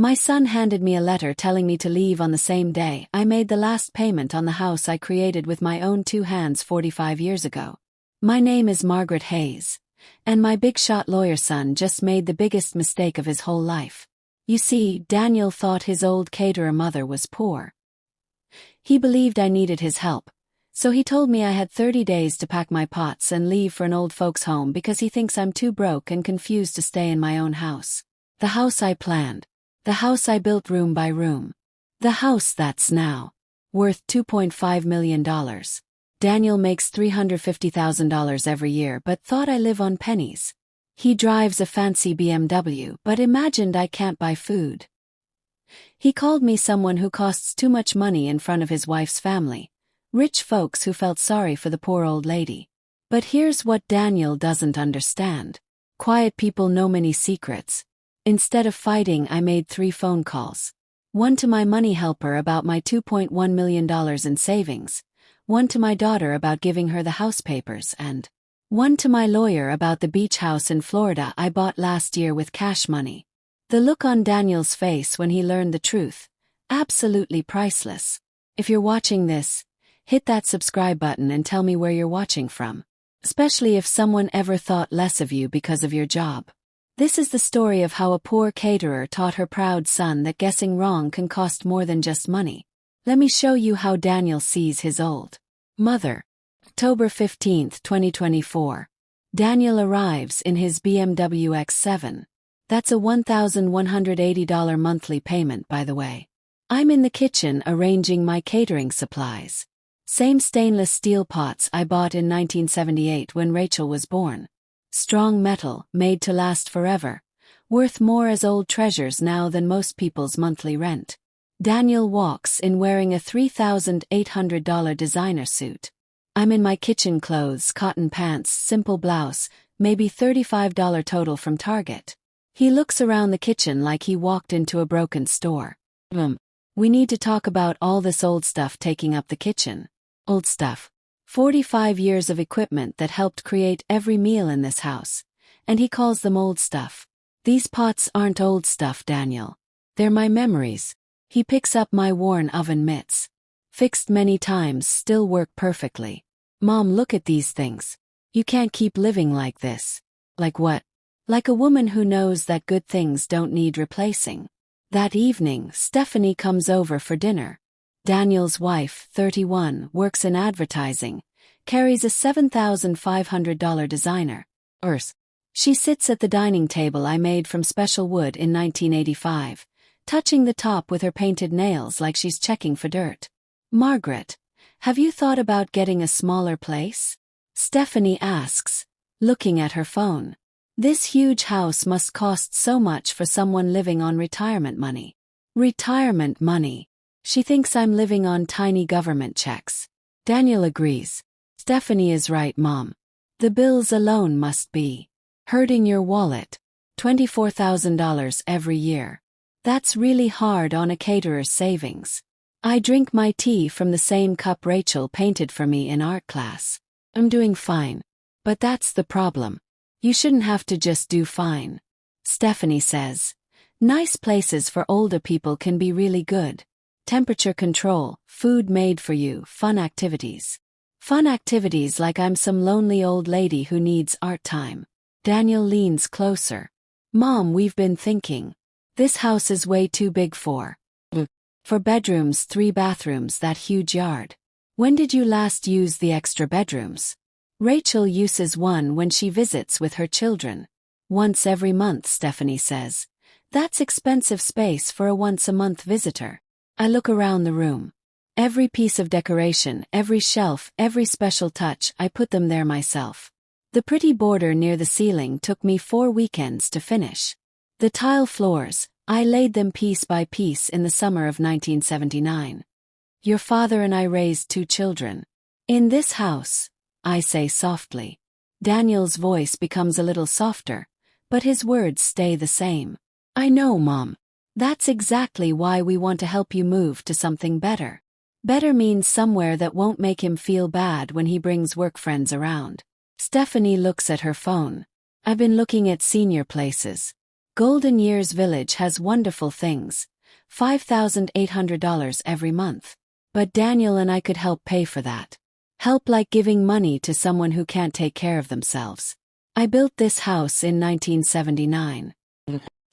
My son handed me a letter telling me to leave on the same day I made the last payment on the house I created with my own two hands 45 years ago. My name is Margaret Hayes, and my big-shot lawyer son just made the biggest mistake of his whole life. You see, Daniel thought his old caterer mother was poor. He believed I needed his help, so he told me I had 30 days to pack my pots and leave for an old folks' home because he thinks I'm too broke and confused to stay in my own house. The house I planned. The house I built room by room. The house that's now worth $2.5 million. Daniel makes $350,000 every year but thought I live on pennies. He drives a fancy BMW but imagined I can't buy food. He called me someone who costs too much money in front of his wife's family, rich folks who felt sorry for the poor old lady. But here's what Daniel doesn't understand. Quiet people know many secrets. Instead of fighting, I made 3 phone calls. One to my money helper about my $2.1 million in savings, one to my daughter about giving her the house papers, and one to my lawyer about the beach house in Florida I bought last year with cash money. The look on Daniel's face when he learned the truth, absolutely priceless. If you're watching this, hit that subscribe button and tell me where you're watching from, especially if someone ever thought less of you because of your job. This is the story of how a poor caterer taught her proud son that guessing wrong can cost more than just money. Let me show you how Daniel sees his old mother. October 15, 2024. Daniel arrives in his BMW X7. That's a $1,180 monthly payment, by the way. I'm in the kitchen arranging my catering supplies. Same stainless steel pots I bought in 1978 when Rachel was born. Strong metal, made to last forever, worth more as old treasures now than most people's monthly rent. Daniel walks in wearing a $3,800 designer suit. I'm in my kitchen clothes, cotton pants, simple blouse, maybe $35 total from Target. He looks around the kitchen like he walked into a broken store. We need to talk about all this old stuff taking up the kitchen. Old stuff. 45 years of equipment that helped create every meal in this house, and he calls them old stuff. These pots aren't old stuff, Daniel. They're my memories. He picks up my worn oven mitts. Fixed many times, still work perfectly. Mom, look at these things. You can't keep living like this. Like what? Like a woman who knows that good things don't need replacing. That evening, Stephanie comes over for dinner. Daniel's wife, 31, works in advertising, carries a $7,500 designer purse. She sits at the dining table I made from special wood in 1985, touching the top with her painted nails like she's checking for dirt. Margaret, have you thought about getting a smaller place? Stephanie asks, looking at her phone. This huge house must cost so much for someone living on retirement money. Retirement money. She thinks I'm living on tiny government checks. Daniel agrees. Stephanie is right, Mom. The bills alone must be hurting your wallet. $24,000 every year. That's really hard on a caterer's savings. I drink my tea from the same cup Rachel painted for me in art class. I'm doing fine. But that's the problem. You shouldn't have to just do fine. Stephanie says. Nice places for older people can be really good. Temperature control, food made for you, fun activities. Fun activities like I'm some lonely old lady who needs art time. Daniel leans closer. Mom, we've been thinking. This house is way too big for bedrooms, 3 bathrooms, that huge yard. When did you last use the extra bedrooms? Rachel uses one when she visits with her children. Once every month, Stephanie says. That's expensive space for a once-a-month visitor. I look around the room. Every piece of decoration, every shelf, every special touch, I put them there myself. The pretty border near the ceiling took me 4 weekends to finish. The tile floors, I laid them piece by piece in the summer of 1979. Your father and I raised 2 children. In this house, I say softly. Daniel's voice becomes a little softer, but his words stay the same. I know, Mom. That's exactly why we want to help you move to something better. Better means somewhere that won't make him feel bad when he brings work friends around. Stephanie looks at her phone. I've been looking at senior places. Golden Years Village has wonderful things. $5,800 every month. But Daniel and I could help pay for that. Help like giving money to someone who can't take care of themselves. I built this house in 1979.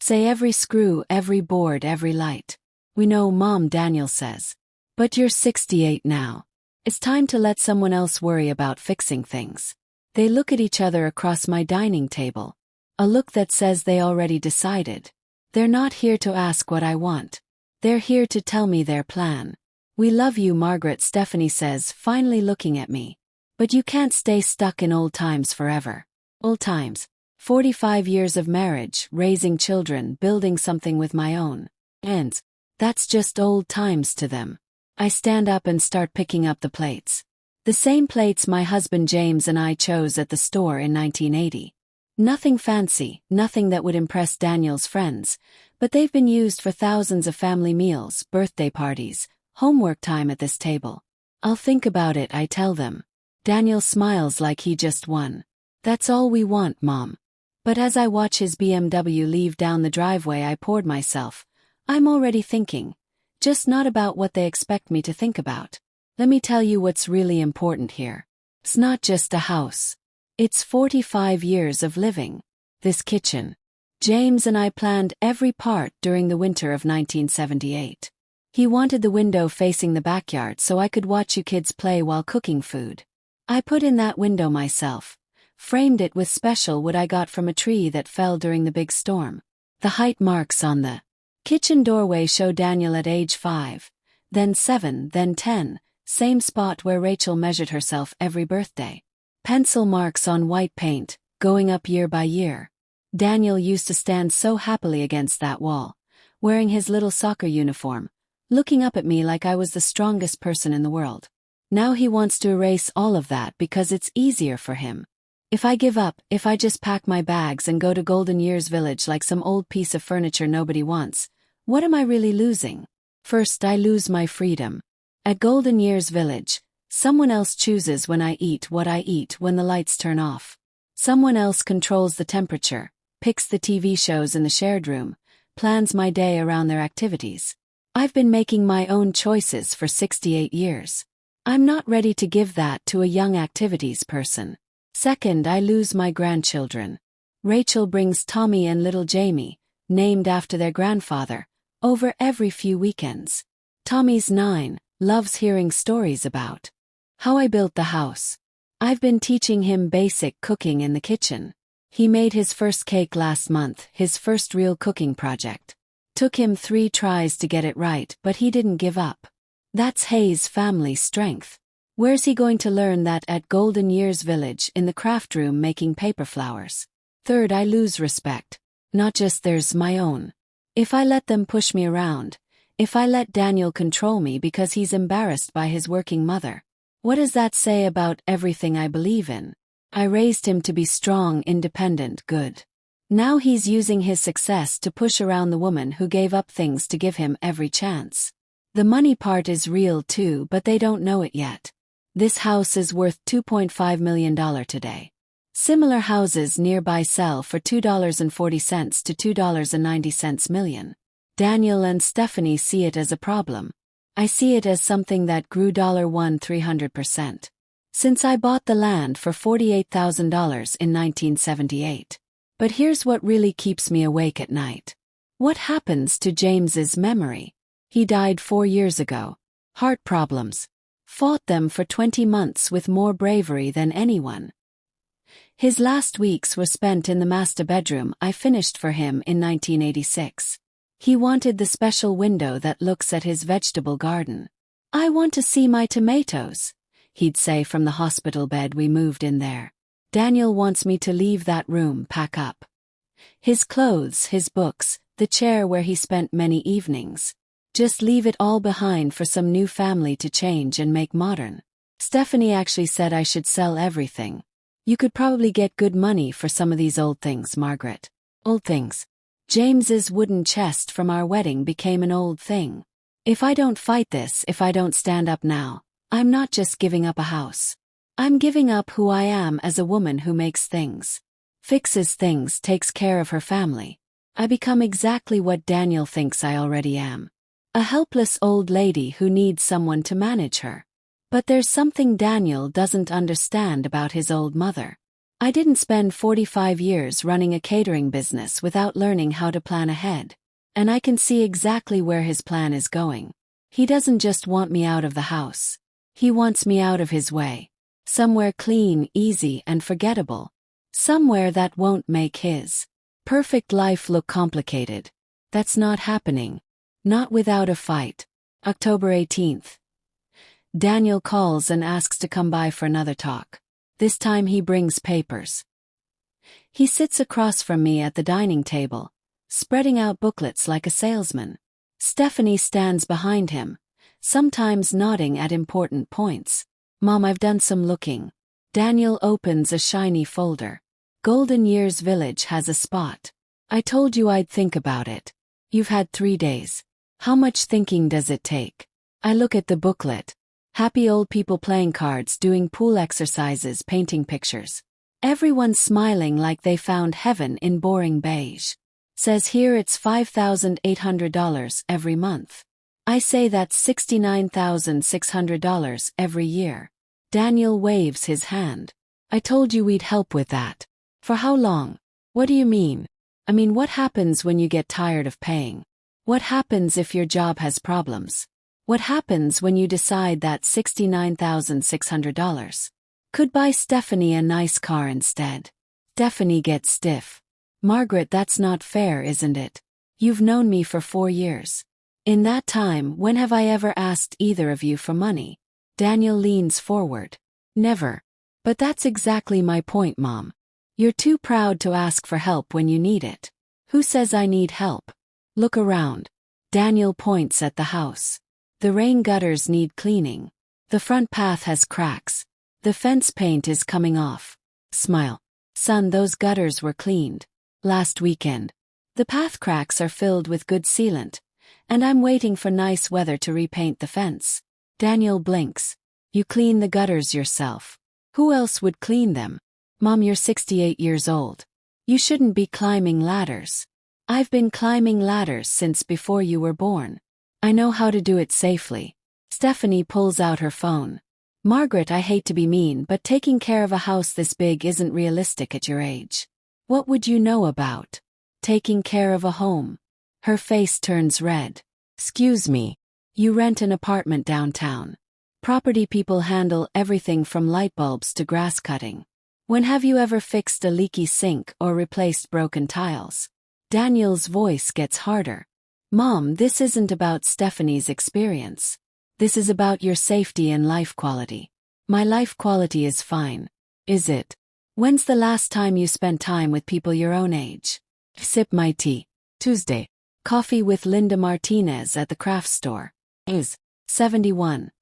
Say every screw, every board, every light. We know, Mom, Daniel says. But you're 68 now. It's time to let someone else worry about fixing things. They look at each other across my dining table. A look that says they already decided. They're not here to ask what I want. They're here to tell me their plan. We love you, Margaret, Stephanie says, finally looking at me. But you can't stay stuck in old times forever. Old times. 45 years of marriage, raising children, building something with my own. And that's just old times to them. I stand up and start picking up the plates. The same plates my husband James and I chose at the store in 1980. Nothing fancy, nothing that would impress Daniel's friends, but they've been used for thousands of family meals, birthday parties, homework time at this table. I'll think about it, I tell them. Daniel smiles like he just won. That's all we want, Mom. But as I watch his BMW leave down the driveway, I poured myself. I'm already thinking. Just not about what they expect me to think about. Let me tell you what's really important here. It's not just a house. It's 45 years of living. This kitchen. James and I planned every part during the winter of 1978. He wanted the window facing the backyard so I could watch you kids play while cooking food. I put in that window myself. Framed it with special wood I got from a tree that fell during the big storm. The height marks on the kitchen doorway show Daniel at age 5, then 7, then 10, same spot where Rachel measured herself every birthday. Pencil marks on white paint, going up year by year. Daniel used to stand so happily against that wall, wearing his little soccer uniform, looking up at me like I was the strongest person in the world. Now he wants to erase all of that because it's easier for him. If I give up, if I just pack my bags and go to Golden Years Village like some old piece of furniture nobody wants, what am I really losing? First, I lose my freedom. At Golden Years Village, someone else chooses when I eat, what I eat when the lights turn off. Someone else controls the temperature, picks the TV shows in the shared room, plans my day around their activities. I've been making my own choices for 68 years. I'm not ready to give that to a young activities person. Second, I lose my grandchildren. Rachel brings Tommy and little Jamie, named after their grandfather, over every few weekends. Tommy's 9, loves hearing stories about how I built the house. I've been teaching him basic cooking in the kitchen. He made his first cake last month, his first real cooking project. Took him 3 tries to get it right, but he didn't give up. That's Hayes' family strength. Where's he going to learn that at Golden Years Village in the craft room making paper flowers? Third, I lose respect. Not just theirs, my own. If I let them push me around, if I let Daniel control me because he's embarrassed by his working mother, what does that say about everything I believe in? I raised him to be strong, independent, good. Now he's using his success to push around the woman who gave up things to give him every chance. The money part is real too, but they don't know it yet. This house is worth $2.5 million today. Similar houses nearby sell for $2.40 to $2.90 million. Daniel and Stephanie see it as a problem. I see it as something that grew 300% since I bought the land for $48,000 in 1978. But here's what really keeps me awake at night. What happens to James's memory? He died 4 years ago. Heart problems. Fought them for 20 months with more bravery than anyone. His last weeks were spent in the master bedroom I finished for him in 1986. He wanted the special window that looks at his vegetable garden. I want to see my tomatoes, he'd say from the hospital bed we moved in there. Daniel wants me to leave that room, pack up his clothes, his books, the chair where he spent many evenings. Just leave it all behind for some new family to change and make modern. Stephanie actually said I should sell everything. You could probably get good money for some of these old things, Margaret. Old things. James's wooden chest from our wedding became an old thing. If I don't fight this, if I don't stand up now, I'm not just giving up a house. I'm giving up who I am as a woman who makes things, fixes things, takes care of her family. I become exactly what Daniel thinks I already am. A helpless old lady who needs someone to manage her. But there's something Daniel doesn't understand about his old mother. I didn't spend 45 years running a catering business without learning how to plan ahead. And I can see exactly where his plan is going. He doesn't just want me out of the house. He wants me out of his way. Somewhere clean, easy, and forgettable. Somewhere that won't make his perfect life look complicated. That's not happening. Not without a fight. October 18th. Daniel calls and asks to come by for another talk. This time he brings papers. He sits across from me at the dining table, spreading out booklets like a salesman. Stephanie stands behind him, sometimes nodding at important points. Mom, I've done some looking. Daniel opens a shiny folder. Golden Years Village has a spot. I told you I'd think about it. You've had 3 days. How much thinking does it take? I look at the booklet. Happy old people playing cards, doing pool exercises, painting pictures. Everyone's smiling like they found heaven in boring beige. Says here it's $5,800 every month. I say that's $69,600 every year. Daniel waves his hand. I told you we'd help with that. For how long? What do you mean? I mean, what happens when you get tired of paying? What happens if your job has problems? What happens when you decide that $69,600 could buy Stephanie a nice car instead? Stephanie gets stiff. Margaret, that's not fair, isn't it? You've known me for 4 years. In that time, when have I ever asked either of you for money? Daniel leans forward. Never. But that's exactly my point, Mom. You're too proud to ask for help when you need it. Who says I need help? Look around. Daniel points at the house. The rain gutters need cleaning. The front path has cracks. The fence paint is coming off. Smile. Son, those gutters were cleaned last weekend. The path cracks are filled with good sealant, and I'm waiting for nice weather to repaint the fence. Daniel blinks. You clean the gutters yourself. Who else would clean them? Mom, you're 68 years old. You shouldn't be climbing ladders. I've been climbing ladders since before you were born. I know how to do it safely. Stephanie pulls out her phone. Margaret, I hate to be mean, but taking care of a house this big isn't realistic at your age. What would you know about taking care of a home? Her face turns red. Excuse me. You rent an apartment downtown. Property people handle everything from light bulbs to grass cutting. When have you ever fixed a leaky sink or replaced broken tiles? Daniel's voice gets harder. Mom, this isn't about Stephanie's experience. This is about your safety and life quality. My life quality is fine. Is it? When's the last time you spent time with people your own age? Sip my tea. Tuesday. Coffee with Linda Martinez at the craft store. Is 71.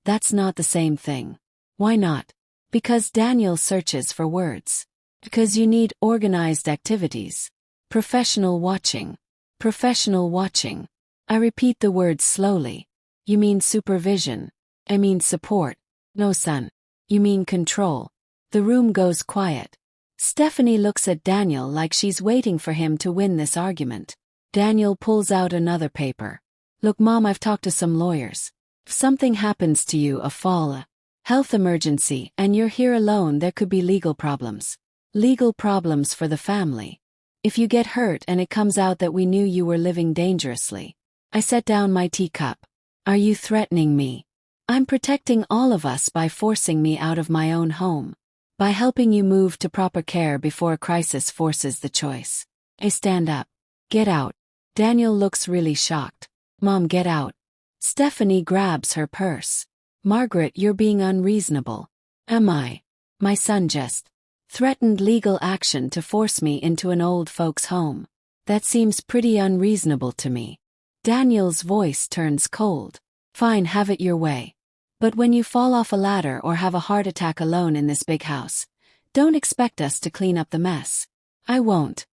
That's not the same thing. Why not? Because Daniel searches for words. Because you need organized activities. Professional watching. Professional watching. I repeat the words slowly. You mean supervision. I mean support. No, son. You mean control. The room goes quiet. Stephanie looks at Daniel like she's waiting for him to win this argument. Daniel pulls out another paper. Look, Mom, I've talked to some lawyers. If something happens to you, a fall, a health emergency, and you're here alone, there could be legal problems. Legal problems for the family. If you get hurt and it comes out that we knew you were living dangerously. I set down my teacup. Are you threatening me? I'm protecting all of us by forcing me out of my own home. By helping you move to proper care before a crisis forces the choice. I stand up. Get out. Daniel looks really shocked. Mom, get out. Stephanie grabs her purse. Margaret, you're being unreasonable. Am I? My son just threatened legal action to force me into an old folks' home. That seems pretty unreasonable to me. Daniel's voice turns cold. Fine, have it your way. But when you fall off a ladder or have a heart attack alone in this big house, don't expect us to clean up the mess. I won't.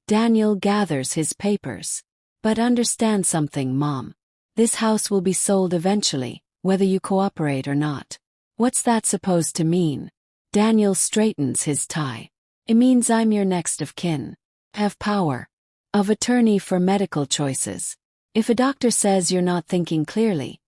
Daniel gathers his papers. But understand something, Mom. This house will be sold eventually, whether you cooperate or not. What's that supposed to mean? Daniel straightens his tie. It means I'm your next of kin. I have power. of attorney for medical choices. If a doctor says you're not thinking clearly,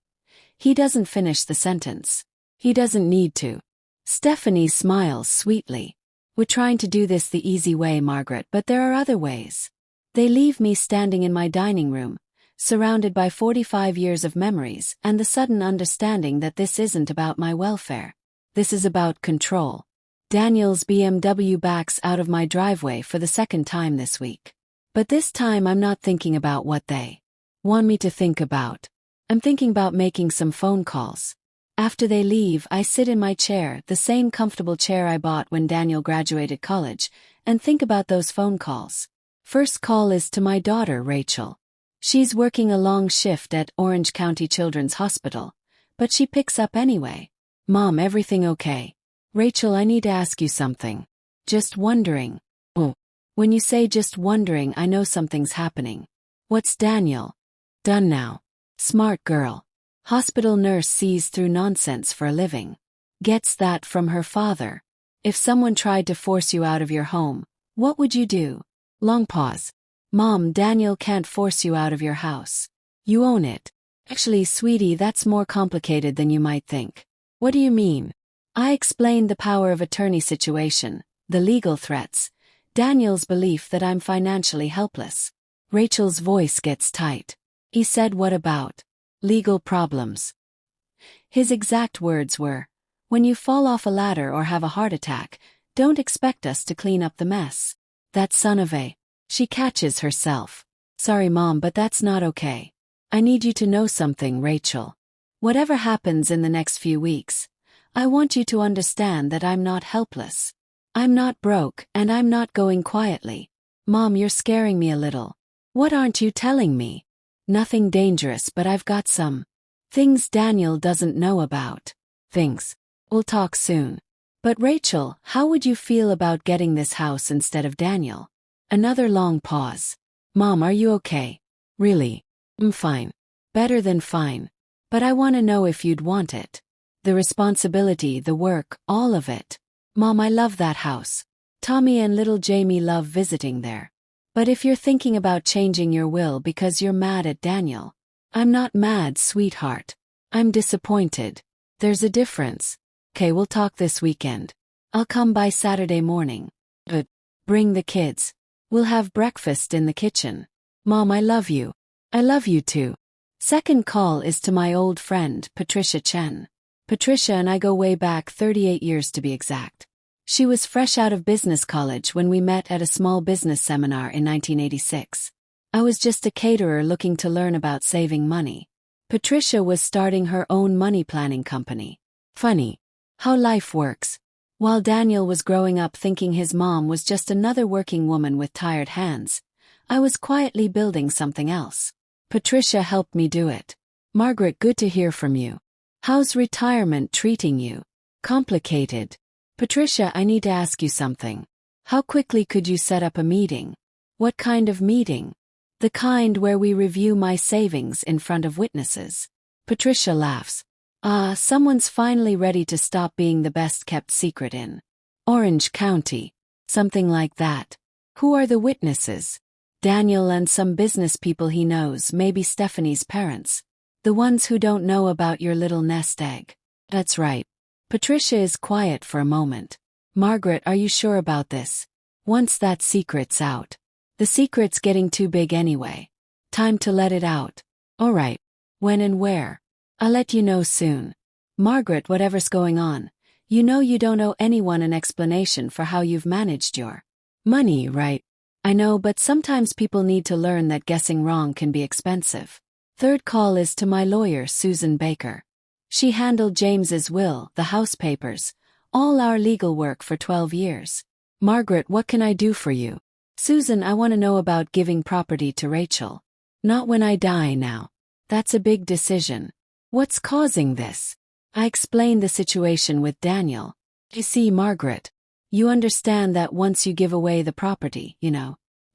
he doesn't finish the sentence. He doesn't need to. Stephanie smiles sweetly. We're trying to do this the easy way, Margaret, but there are other ways. They leave me standing in my dining room, surrounded by 45 years of memories and the sudden understanding that this isn't about my welfare. This is about control. Daniel's BMW backs out of my driveway for the second time this week. But this time I'm not thinking about what they want me to think about. I'm thinking about making some phone calls. After they leave, I sit in my chair, the same comfortable chair I bought when Daniel graduated college, and think about those phone calls. First call is to my daughter, Rachel. She's working a long shift at Orange County Children's Hospital, but she picks up anyway. Mom, everything okay? Rachel, I need to ask you something. Just wondering. Oh, when you say just wondering, I know something's happening. What's Daniel done now? Smart girl. Hospital nurse sees through nonsense for a living. Gets that from her father. If someone tried to force you out of your home, what would you do? Long pause. Mom, Daniel can't force you out of your house. You own it. Actually, sweetie, that's more complicated than you might think. What do you mean? I explained the power of attorney situation, the legal threats, Daniel's belief that I'm financially helpless. Rachel's voice gets tight. He said, what about legal problems? His exact words were, when you fall off a ladder or have a heart attack, don't expect us to clean up the mess. That son of a... She catches herself. Sorry, Mom, but that's not okay. I need you to know something, Rachel. Whatever happens in the next few weeks, I want you to understand that I'm not helpless. I'm not broke, and I'm not going quietly. Mom, you're scaring me a little. What aren't you telling me? Nothing dangerous, but I've got some things Daniel doesn't know about. Things. We'll talk soon. But Rachel, how would you feel about getting this house instead of Daniel? Another long pause. Mom, are you okay? Really? I'm fine. Better than fine. But I want to know if you'd want it. The responsibility, the work, all of it. Mom, I love that house. Tommy and little Jamie love visiting there. But if you're thinking about changing your will because you're mad at Daniel, I'm not mad, sweetheart. I'm disappointed. There's a difference. Okay, we'll talk this weekend. I'll come by Saturday morning. Bring the kids. We'll have breakfast in the kitchen. Mom, I love you. I love you too. Second call is to my old friend, Patricia Chen. Patricia and I go way back 38 years to be exact. She was fresh out of business college when we met at a small business seminar in 1986. I was just a caterer looking to learn about saving money. Patricia was starting her own money planning company. Funny how life works. While Daniel was growing up thinking his mom was just another working woman with tired hands, I was quietly building something else. Patricia helped me do it. Margaret, good to hear from you. How's retirement treating you? Complicated. Patricia, I need to ask you something. How quickly could you set up a meeting? What kind of meeting? The kind where we review my savings in front of witnesses. Patricia laughs. Someone's finally ready to stop being the best-kept secret in Orange County. Something like that. Who are the witnesses? Daniel and some business people he knows, maybe Stephanie's parents. The ones who don't know about your little nest egg. That's right. Patricia is quiet for a moment. Margaret, are you sure about this? Once that secret's out. The secret's getting too big anyway. Time to let it out. All right. When and where? I'll let you know soon. Margaret, whatever's going on, you know you don't owe anyone an explanation for how you've managed your money, right? I know, but sometimes people need to learn that guessing wrong can be expensive. Third call is to my lawyer, Susan Baker. She handled James's will, the house papers, all our legal work for 12 years. Margaret, what can I do for you? Susan, I want to know about giving property to Rachel. Not when I die now. That's a big decision. What's causing this? I explained the situation with Daniel. You see, Margaret, you understand that once you give away the property,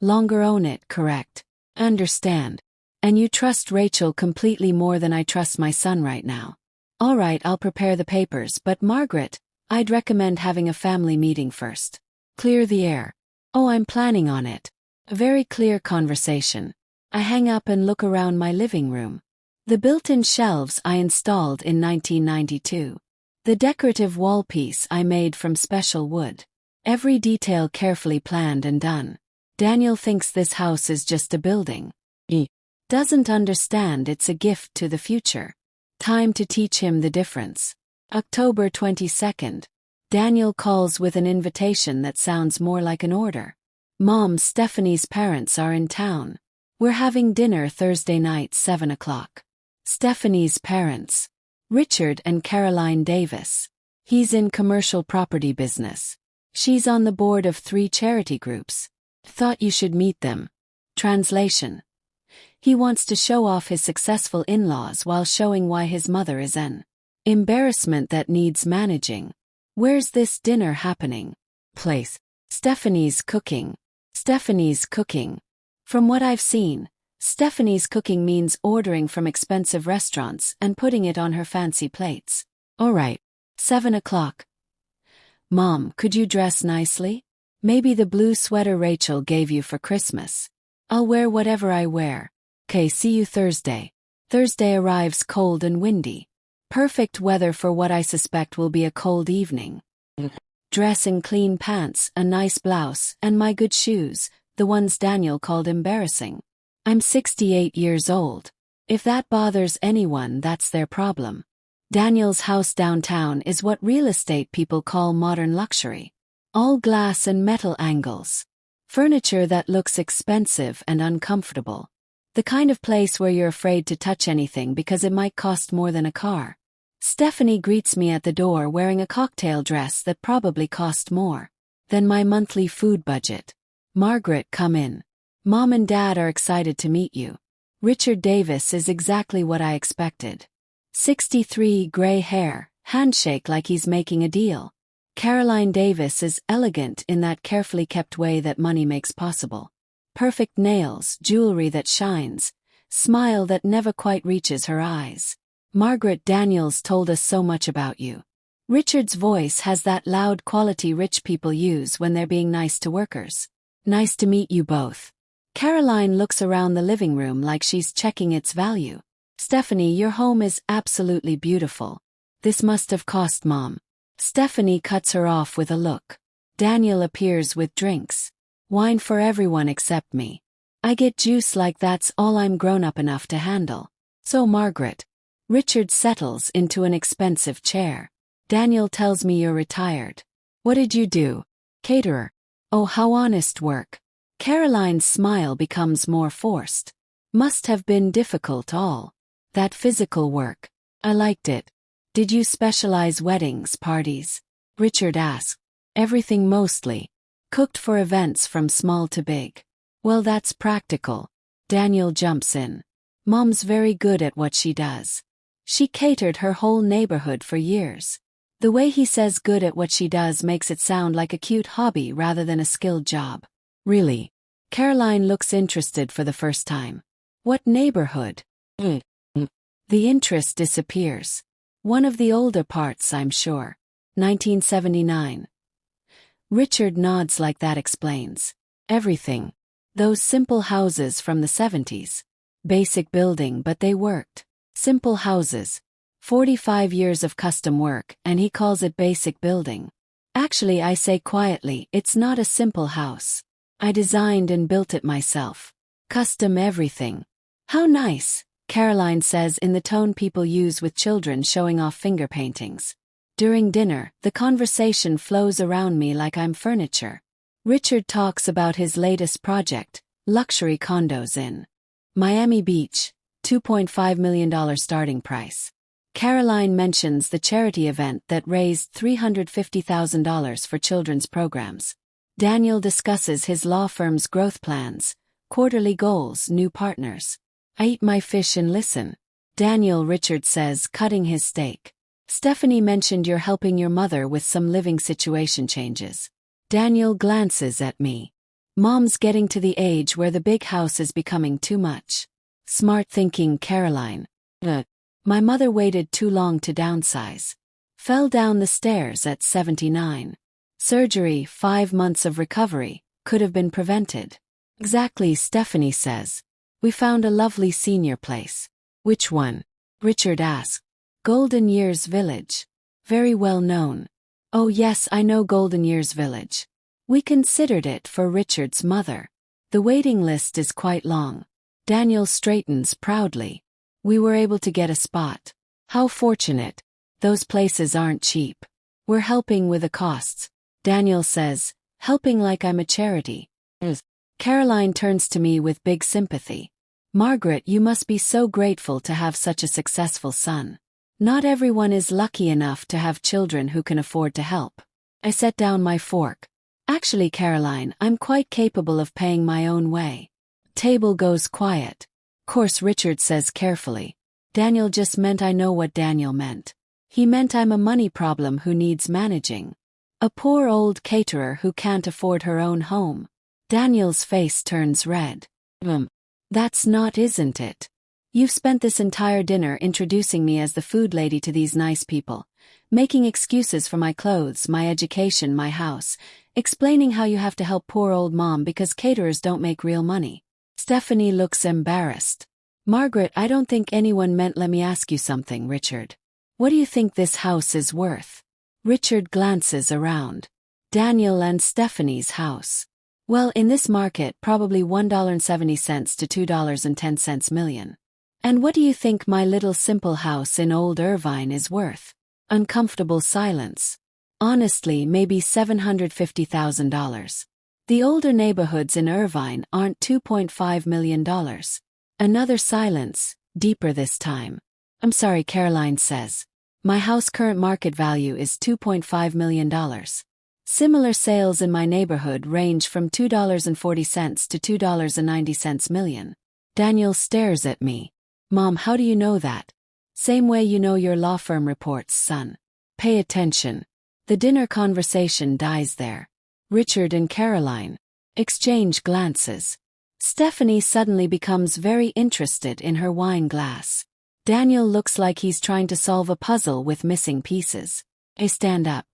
longer own it, correct? Understand. And you trust Rachel completely more than I trust my son right now. All right, I'll prepare the papers, but Margaret, I'd recommend having a family meeting first. Clear the air. Oh, I'm planning on it. A very clear conversation. I hang up and look around my living room. The built-in shelves I installed in 1992. The decorative wall piece I made from special wood. Every detail carefully planned and done. Daniel thinks this house is just a building. He doesn't understand it's a gift to the future. Time to teach him the difference. October 22nd. Daniel calls with an invitation that sounds more like an order. Mom, Stephanie's parents are in town. We're having dinner Thursday night, 7 o'clock. Stephanie's parents. Richard and Caroline Davis. He's in commercial property business. She's on the board of 3 charity groups. Thought you should meet them. Translation. He wants to show off his successful in-laws while showing why his mother is an embarrassment that needs managing. Where's this dinner happening? Place. Stephanie's cooking. Stephanie's cooking. From what I've seen, Stephanie's cooking means ordering from expensive restaurants and putting it on her fancy plates. Alright. 7 o'clock. Mom, could you dress nicely? Maybe the blue sweater Rachel gave you for Christmas. I'll wear whatever I wear. Okay, see you Thursday. Thursday arrives cold and windy. Perfect weather for what I suspect will be a cold evening. Dress in clean pants, a nice blouse, and my good shoes, the ones Daniel called embarrassing. I'm 68 years old. If that bothers anyone, that's their problem. Daniel's house downtown is what real estate people call modern luxury. All glass and metal angles. Furniture that looks expensive and uncomfortable. The kind of place where you're afraid to touch anything because it might cost more than a car. Stephanie greets me at the door wearing a cocktail dress that probably cost more than my monthly food budget. Margaret, come in. Mom and Dad are excited to meet you. Richard Davis is exactly what I expected. 63, gray hair, handshake like he's making a deal. Caroline Davis is elegant in that carefully kept way that money makes possible. Perfect nails, jewelry that shines, smile that never quite reaches her eyes. Margaret, Daniels told us so much about you. Richard's voice has that loud quality rich people use when they're being nice to workers. Nice to meet you both. Caroline looks around the living room like she's checking its value. Stephanie, your home is absolutely beautiful. This must have cost Mom. Stephanie cuts her off with a look. Daniel appears with drinks. Wine for everyone except me. I get juice like that's all I'm grown up enough to handle. So Margaret. Richard settles into an expensive chair. Daniel tells me you're retired. What did you do? Caterer. Oh, how honest work. Caroline's smile becomes more forced. Must have been difficult all. That physical work. I liked it. Did you specialize weddings, parties? Richard asked. Everything mostly. Cooked for events from small to big. Well, that's practical. Daniel jumps in. Mom's very good at what she does. She catered her whole neighborhood for years. The way he says good at what she does makes it sound like a cute hobby rather than a skilled job. Really? Caroline looks interested for the first time. What neighborhood? The interest disappears. One of the older parts, I'm sure. 1979. Richard nods like that explains everything. Those simple houses from the 70s. Basic building, but they worked. Simple houses. 45 years of custom work, and he calls it basic building. Actually, I say quietly, it's not a simple house. I designed and built it myself. Custom everything. How nice, Caroline says in the tone people use with children showing off finger paintings. During dinner, the conversation flows around me like I'm furniture. Richard talks about his latest project, luxury condos in Miami Beach, $2.5 million starting price. Caroline mentions the charity event that raised $350,000 for children's programs. Daniel discusses his law firm's growth plans, quarterly goals, new partners. I eat my fish and listen. Daniel, Richard says, cutting his steak. Stephanie mentioned you're helping your mother with some living situation changes. Daniel glances at me. Mom's getting to the age where the big house is becoming too much. Smart thinking, Caroline. My mother waited too long to downsize. Fell down the stairs at 79. Surgery, 5 months of recovery, could have been prevented. Exactly, Stephanie says. We found a lovely senior place. Which one? Richard asked. Golden Years Village. Very well known. Oh yes, I know Golden Years Village. We considered it for Richard's mother. The waiting list is quite long. Daniel straightens proudly. We were able to get a spot. How fortunate. Those places aren't cheap. We're helping with the costs. Daniel says, helping like I'm a charity. Caroline turns to me with big sympathy. Margaret, you must be so grateful to have such a successful son. Not everyone is lucky enough to have children who can afford to help. I set down my fork. Actually, Caroline, I'm quite capable of paying my own way. Table goes quiet. Course, Richard says carefully. Daniel just meant I know what Daniel meant. He meant I'm a money problem who needs managing. A poor old caterer who can't afford her own home. Daniel's face turns red. That's not, isn't it? You've spent this entire dinner introducing me as the food lady to these nice people, making excuses for my clothes, my education, my house, explaining how you have to help poor old mom because caterers don't make real money. Stephanie looks embarrassed. Margaret, I don't think anyone meant. Let me ask you something, Richard. What do you think this house is worth? Richard glances around. Daniel and Stephanie's house. Well, in this market, probably $1.70 to $2.10 million. And what do you think my little simple house in Old Irvine is worth? Uncomfortable silence. Honestly, maybe $750,000. The older neighborhoods in Irvine aren't $2.5 million. Another silence, deeper this time. I'm sorry, Caroline says. My house current market value is $2.5 million. Similar sales in my neighborhood range from $2.40 to $2.90 million. Daniel stares at me. Mom, how do you know that? Same way you know your law firm reports, son. Pay attention. The dinner conversation dies there. Richard and Caroline exchange glances. Stephanie suddenly becomes very interested in her wine glass. Daniel looks like he's trying to solve a puzzle with missing pieces. I stand up.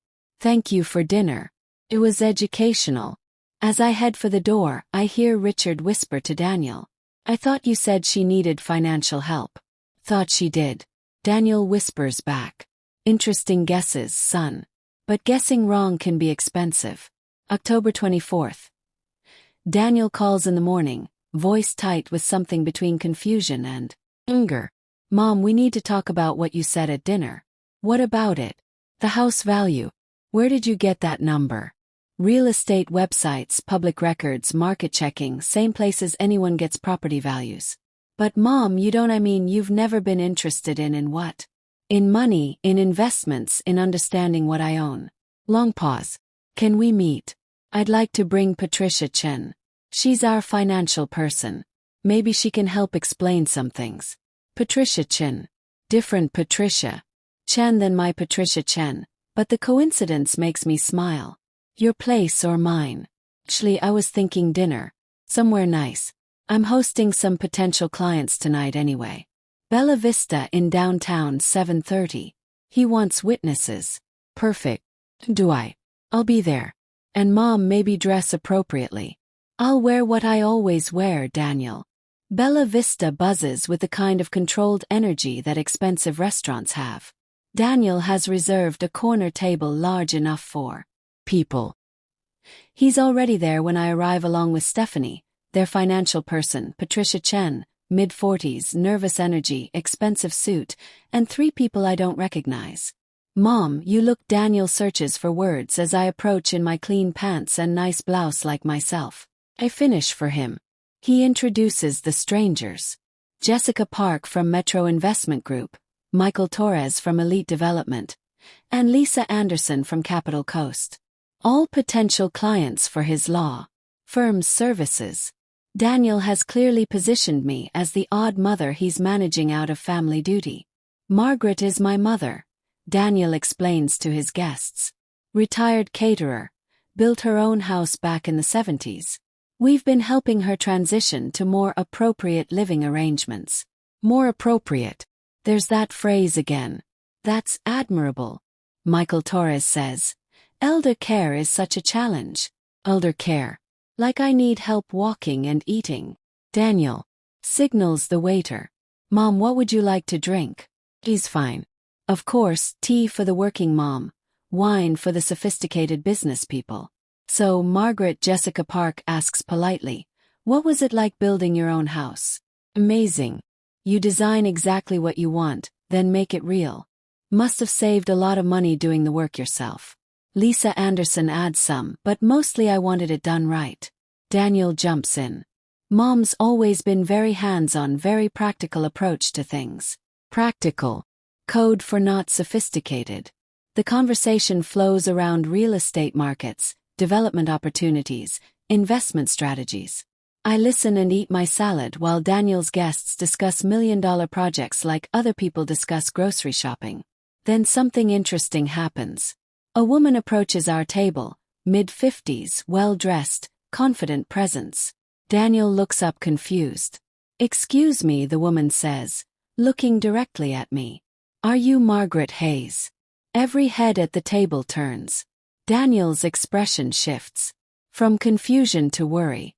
Thank you for dinner. It was educational. As I head for the door, I hear Richard whisper to Daniel. I thought you said she needed financial help. Thought she did. Daniel whispers back. Interesting guesses, son. But guessing wrong can be expensive. October 24th. Daniel calls in the morning, voice tight with something between confusion and anger. Mom, we need to talk about what you said at dinner. What about it? The house value. Where did you get that number? Real estate websites, public records, market checking, same places anyone gets property values. But Mom, you don't. I mean, you've never been interested in what? In money, in investments, in understanding what I own. Long pause. Can we meet? I'd like to bring Patricia Chen. She's our financial person. Maybe she can help explain some things. Patricia Chen. Different Patricia Chen than my Patricia Chen, but the coincidence makes me smile. Your place or mine? Actually, I was thinking dinner. Somewhere nice. I'm hosting some potential clients tonight anyway. Bella Vista in downtown, 7:30. He wants witnesses. Perfect. I'll be there. And Mom, maybe dress appropriately. I'll wear what I always wear, Daniel. Bella Vista buzzes with the kind of controlled energy that expensive restaurants have. Daniel has reserved a corner table large enough for people. He's already there when I arrive along with Stephanie, their financial person, Patricia Chen, mid-40s, nervous energy, expensive suit, and 3 people I don't recognize. Mom, you look. Daniel searches for words as I approach in my clean pants and nice blouse like myself. I finish for him. He introduces the strangers. Jessica Park from Metro Investment Group, Michael Torres from Elite Development, and Lisa Anderson from Capital Coast. All potential clients for his law firm's services. Daniel has clearly positioned me as the odd mother he's managing out of family duty. Margaret is my mother, Daniel explains to his guests. Retired caterer, built her own house back in the 70s. We've been helping her transition to more appropriate living arrangements. More appropriate. There's that phrase again. That's admirable. Michael Torres says. Elder care is such a challenge. Elder care. Like I need help walking and eating. Daniel signals the waiter. Mom, what would you like to drink? He's fine. Of course, tea for the working mom, wine for the sophisticated business people. So Margaret Jessica Park asks politely, what was it like building your own house? Amazing. You design exactly what you want, then make it real. Must have saved a lot of money doing the work yourself. Lisa Anderson adds some, but mostly I wanted it done right. Daniel jumps in. Mom's always been very hands-on, very practical approach to things. Practical. Code for not sophisticated. The conversation flows around real estate markets, development opportunities, investment strategies. I listen and eat my salad while Daniel's guests discuss million-dollar projects like other people discuss grocery shopping. Then something interesting happens. A woman approaches our table, mid-50s, well-dressed, confident presence. Daniel looks up confused. Excuse me, the woman says, looking directly at me. Are you Margaret Hayes? Every head at the table turns. Daniel's expression shifts. From confusion to worry.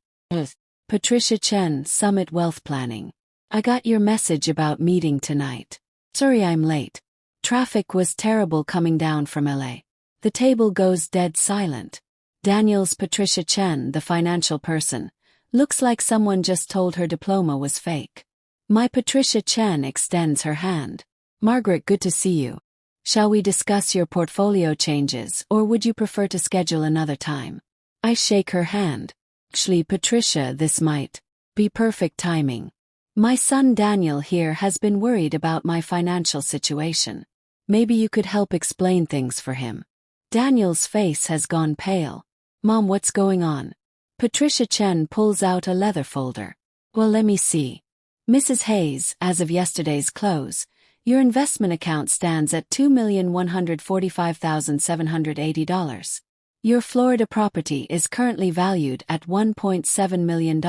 Patricia Chen, Summit Wealth Planning. I got your message about meeting tonight. Sorry I'm late. Traffic was terrible coming down from LA. The table goes dead silent. Daniel's Patricia Chen, the financial person, looks like someone just told her diploma was fake. My Patricia Chen extends her hand. Margaret, good to see you. Shall we discuss your portfolio changes, or would you prefer to schedule another time? I shake her hand. Actually, Patricia, this might be perfect timing. My son Daniel here has been worried about my financial situation. Maybe you could help explain things for him. Daniel's face has gone pale. Mom, what's going on? Patricia Chen pulls out a leather folder. Well, let me see. Mrs. Hayes, as of yesterday's close, your investment account stands at $2,145,780. Your Florida property is currently valued at $1.7 million.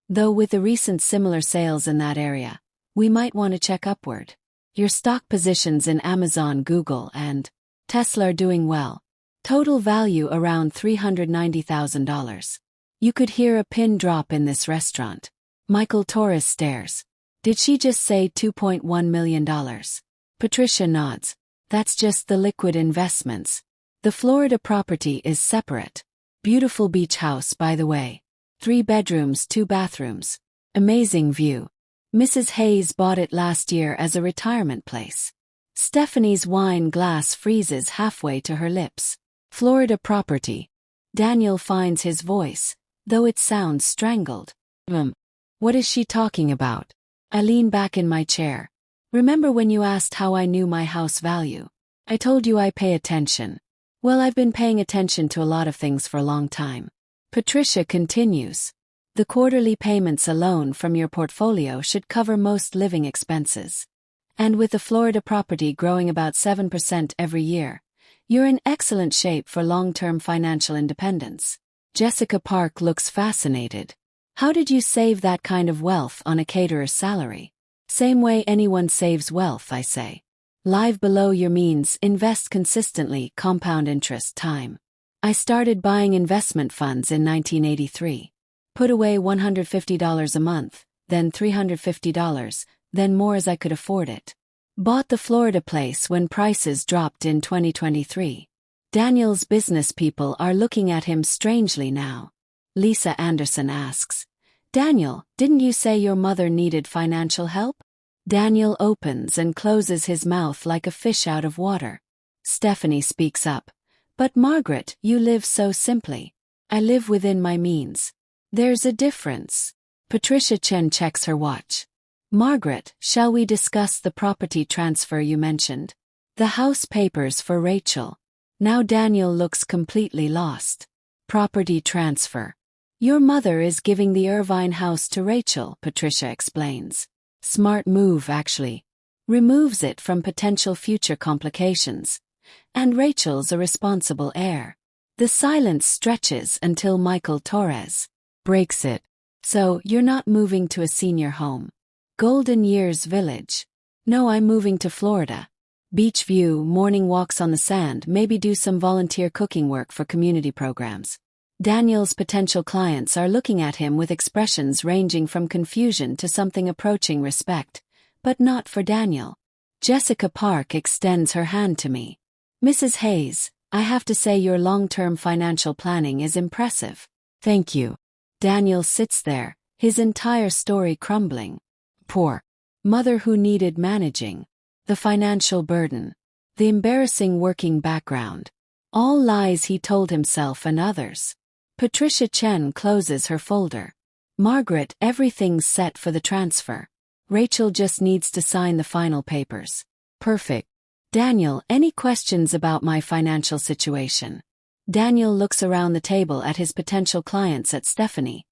Though with the recent similar sales in that area, we might want to check upward. Your stock positions in Amazon, Google, and Tesla are doing well. Total value around $390,000. You could hear a pin drop in this restaurant. Michael Torres stares. Did she just say $2.1 million? Patricia nods. That's just the liquid investments. The Florida property is separate. Beautiful beach house, by the way. 3 bedrooms, 2 bathrooms. Amazing view. Mrs. Hayes bought it last year as a retirement place. Stephanie's wine glass freezes halfway to her lips. Florida property. Daniel finds his voice, though it sounds strangled. What is she talking about? I lean back in my chair. Remember when you asked how I knew my house value? I told you I pay attention. Well, I've been paying attention to a lot of things for a long time. Patricia continues. The quarterly payments alone from your portfolio should cover most living expenses. And with the Florida property growing about 7% every year, you're in excellent shape for long-term financial independence. Jessica Park looks fascinated. How did you save that kind of wealth on a caterer's salary? Same way anyone saves wealth, I say. Live below your means, invest consistently, compound interest, time. I started buying investment funds in 1983. Put away $150 a month, then $350, then more as I could afford it. Bought the Florida place when prices dropped in 2023. Daniel's business people are looking at him strangely now. Lisa Anderson asks, Daniel, didn't you say your mother needed financial help? Daniel opens and closes his mouth like a fish out of water. Stephanie speaks up. But Margaret, you live so simply. I live within my means. There's a difference. Patricia Chen checks her watch. Margaret, shall we discuss the property transfer you mentioned? The house papers for Rachel. Now Daniel looks completely lost. Property transfer. Your mother is giving the Irvine house to Rachel, Patricia explains. Smart move, actually. Removes it from potential future complications. And Rachel's a responsible heir. The silence stretches until Michael Torres breaks it. So, you're not moving to a senior home. Golden Years Village. No, I'm moving to Florida. Beach view, morning walks on the sand, maybe do some volunteer cooking work for community programs. Daniel's potential clients are looking at him with expressions ranging from confusion to something approaching respect, but not for Daniel. Jessica Park extends her hand to me. Mrs. Hayes, I have to say your long-term financial planning is impressive. Thank you. Daniel sits there, his entire story crumbling. Poor mother who needed managing. The financial burden. The embarrassing working background. All lies he told himself and others. Patricia Chen closes her folder. Margaret, everything's set for the transfer. Rachel just needs to sign the final papers. Perfect. Daniel, any questions about my financial situation? Daniel looks around the table at his potential clients, at Stephanie,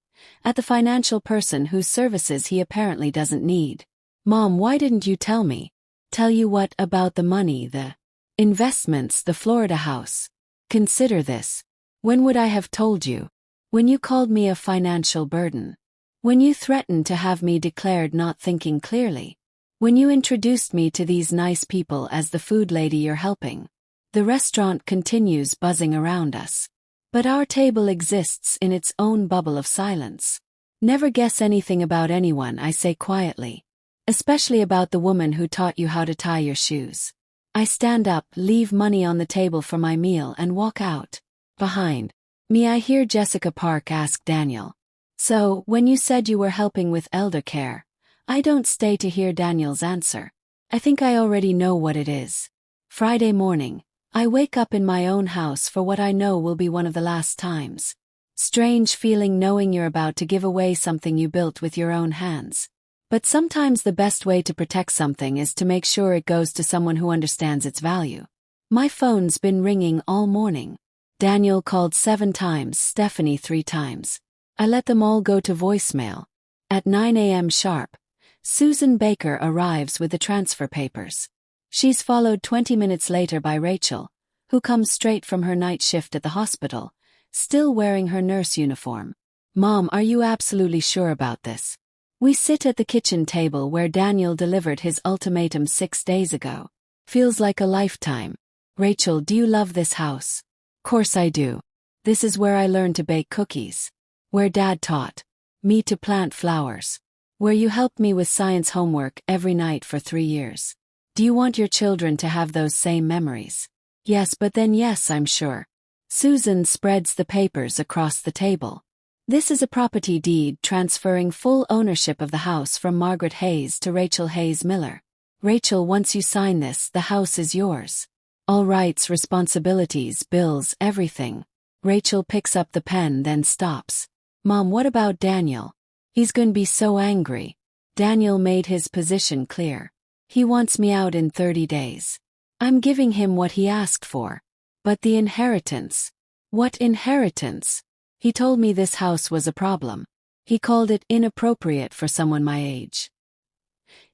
at the financial person whose services he apparently doesn't need. Mom, why didn't you tell me? Tell you what about the money, the investments, the Florida house? Consider this. When would I have told you? When you called me a financial burden. When you threatened to have me declared not thinking clearly. When you introduced me to these nice people as the food lady you're helping. The restaurant continues buzzing around us. But our table exists in its own bubble of silence. Never guess anything about anyone, I say quietly. Especially about the woman who taught you how to tie your shoes. I stand up, leave money on the table for my meal and walk out. Behind me I hear Jessica Park ask Daniel. So, when you said you were helping with elder care, I don't stay to hear Daniel's answer. I think I already know what it is. Friday morning, I wake up in my own house for what I know will be one of the last times. Strange feeling knowing you're about to give away something you built with your own hands. But sometimes the best way to protect something is to make sure it goes to someone who understands its value. My phone's been ringing all morning. Daniel called 7 times, Stephanie 3 times. I let them all go to voicemail. At 9 a.m. sharp, Susan Baker arrives with the transfer papers. She's followed 20 minutes later by Rachel, who comes straight from her night shift at the hospital, still wearing her nurse uniform. Mom, are you absolutely sure about this? We sit at the kitchen table where Daniel delivered his ultimatum 6 days ago. Feels like a lifetime. Rachel, do you love this house? Course I do. This is where I learned to bake cookies. Where Dad taught me to plant flowers. Where you helped me with science homework every night for 3 years. Do you want your children to have those same memories? Yes, but then yes, I'm sure. Susan spreads the papers across the table. This is a property deed transferring full ownership of the house from Margaret Hayes to Rachel Hayes Miller. Rachel, once you sign this, the house is yours. All rights, responsibilities, bills, everything. Rachel picks up the pen, then stops. Mom, what about Daniel? He's gonna be so angry. Daniel made his position clear. He wants me out in 30 days. I'm giving him what he asked for. But the inheritance. What inheritance? He told me this house was a problem. He called it inappropriate for someone my age.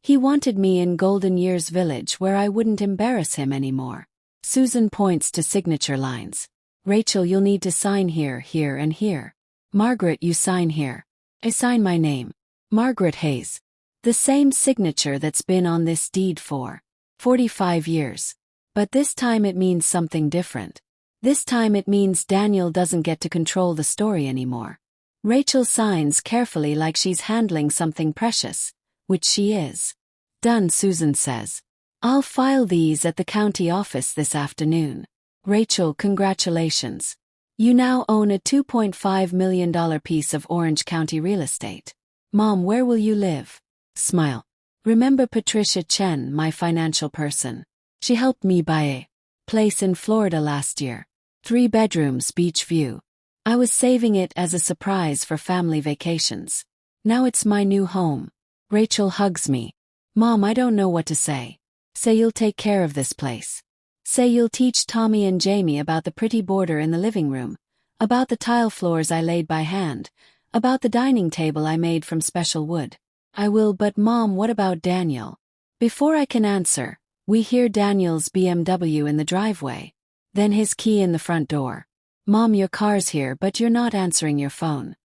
He wanted me in Golden Years Village where I wouldn't embarrass him anymore. Susan points to signature lines. Rachel, you'll need to sign here, here, and here. Margaret, you sign here. I sign my name. Margaret Hayes. The same signature that's been on this deed for 45 years. But this time it means something different. This time it means Daniel doesn't get to control the story anymore. Rachel signs carefully like she's handling something precious, which she is. Done, Susan says. I'll file these at the county office this afternoon. Rachel, congratulations. You now own a $2.5 million piece of Orange County real estate. Mom, where will you live? Smile. Remember Patricia Chen, my financial person? She helped me buy a place in Florida last year. 3 bedrooms, beach view. I was saving it as a surprise for family vacations. Now it's my new home. Rachel hugs me. Mom, I don't know what to say. Say you'll take care of this place. Say you'll teach Tommy and Jamie about the pretty border in the living room, about the tile floors I laid by hand, about the dining table I made from special wood. I will, but Mom, what about Daniel? Before I can answer, we hear Daniel's BMW in the driveway. Then his key in the front door. Mom, your car's here, but you're not answering your phone.